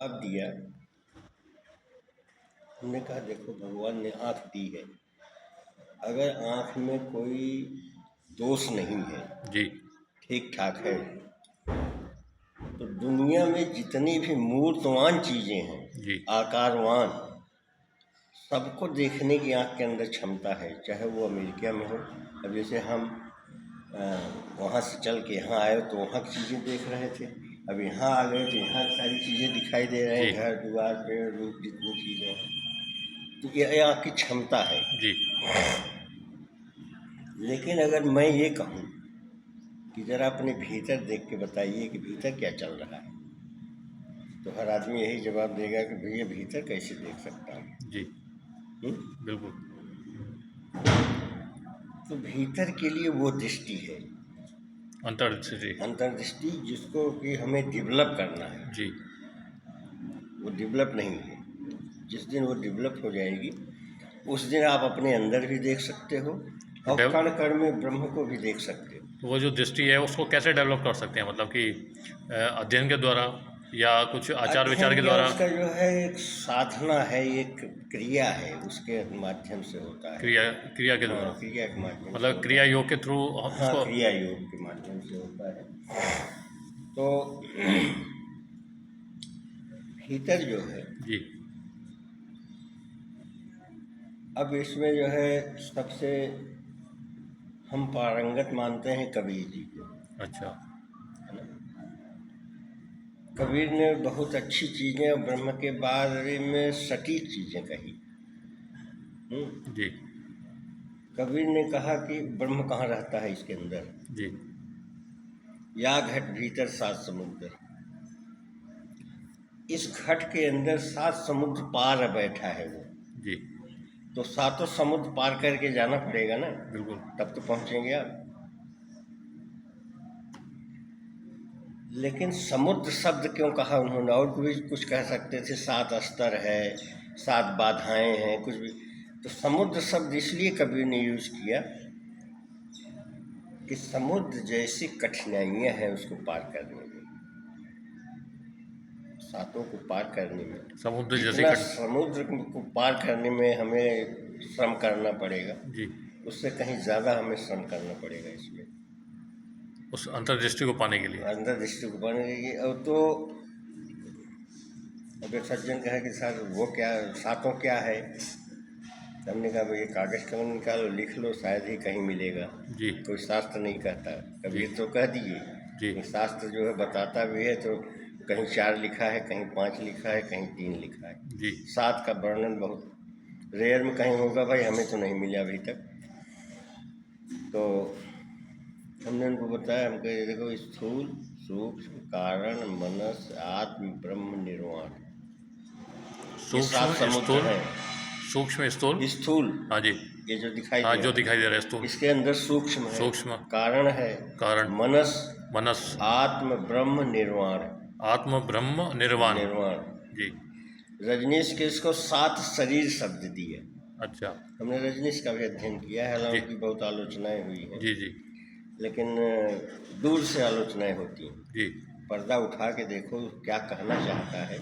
अब दिया। हमने कहा देखो भगवान ने आँख दी है, अगर आँख में कोई दोष नहीं है, जी ठीक ठाक है, तो दुनिया में जितनी भी मूर्तवान चीज़ें हैं, जी आकारवान, सबको देखने की आँख के अंदर क्षमता है, चाहे वो अमेरिका में हो। अब जैसे हम वहाँ से चल के यहाँ आए तो वहाँ की चीज़ें देख रहे थे, अब यहाँ आ गए तो यहाँ की सारी चीज़ें दिखाई दे रहे हैं, जी घर द्वार पेड़ रूप जितनी चीज़ें हैं, तो ये आँख की क्षमता है। जी लेकिन अगर मैं ये कहूँ कि ज़रा अपने भीतर देख के बताइए कि भीतर क्या चल रहा है, तो हर आदमी यही जवाब देगा कि भैया भीतर कैसे देख सकता हूँ। जी बिल्कुल। तो भीतर के लिए वो दृष्टि है, अंतर्दृष्टि। अंतर्दृष्टि, जिसको कि हमें डेवलप करना है। जी वो डेवलप नहीं है। जिस दिन वो डेवलप हो जाएगी उस दिन आप अपने अंदर भी देख सकते हो और कण कण में ब्रह्म को भी देख सकते हो। तो वो जो दृष्टि है उसको कैसे डेवलप कर सकते हैं, मतलब कि अध्ययन के द्वारा या कुछ आचार विचार के अध्ययन या द्वारा? उसका जो है एक साधना है, एक क्रिया है, उसके माध्यम से होता है। क्रिया के द्वारा, क्रिया के माध्यम से मतलब क्रिया योग के थ्रू हाँ, क्रिया योग के माध्यम से होता है। तो भीतर जो है, जी अब इसमें जो है सबसे हम पारंगत मानते हैं कबीर जी को। अच्छा। है ना? कबीर ने बहुत अच्छी चीज़ें ब्रह्म के बारे में सटीक चीज़ें कही। जी कबीर ने कहा कि ब्रह्म कहाँ रहता है, इसके अंदर। जी या घट भीतर सात समुद्र, इस घट के अंदर सात समुद्र पार बैठा है वो। जी तो सातों समुद्र पार करके जाना पड़ेगा ना, बिल्कुल। तब तो पहुंचेंगे आप। लेकिन समुद्र शब्द क्यों कहा उन्होंने? और भी कुछ कह सकते थे, सात स्तर है, सात बाधाएं हैं, कुछ भी। तो समुद्र शब्द इसलिए कबीर ने यूज किया कि समुद्र जैसी कठिनाइयां हैं उसको पार करने में, सातों को पार करने में, समुद्र जैसे जितना समुद्र को पार करने में हमें श्रम करना पड़ेगा, जी, उससे कहीं ज़्यादा हमें श्रम करना पड़ेगा इसमें, उस अंतर्दृष्टि को पाने के लिए। अंतर्दृष्टि को पाने के लिए। और तो अब एक सज्जन कहे कि सर वो क्या, सातों क्या है? हमने कहा भाई कागज कलम निकालो, लिख लो, शायद ही कहीं मिलेगा। जी कोई शास्त्र नहीं कहता, कबीर तो कह दिए। जी शास्त्र जो है बताता भी है तो कहीं 4 लिखा है, कहीं 5 लिखा है, कहीं 3 लिखा है। जी 7 का वर्णन बहुत रेयर में कहीं होगा भाई, हमें तो नहीं मिला अभी तक। तो हमने उनको बताया, हम कहे देखो स्थूल सूक्ष्म कारण मनस आत्म ब्रह्म निर्वाण, ये 7 समुद्र हैं। सूक्ष्म स्थूल स्थूल, हाँ जी, ये जो दिखाई हाँ दे जो रहा दिखाई दे रहा है है, स्थूल, इसके अंदर सूक्ष्म है, सूक्ष्म कारण है, कारण, मनस, मनस, आत्म ब्रह्म निर्वाण, आत्म ब्रह्म निर्वाण। निर्वाण। जी रजनीश के इसको 7 शरीर शब्द दिए। अच्छा। हमने रजनीश का भी अध्ययन किया है, हालांकि जी उनकी बहुत आलोचनाएं हुई हैं, जी जी लेकिन दूर से आलोचनाएं होती हैं। जी पर्दा उठा के देखो क्या कहना चाहता है।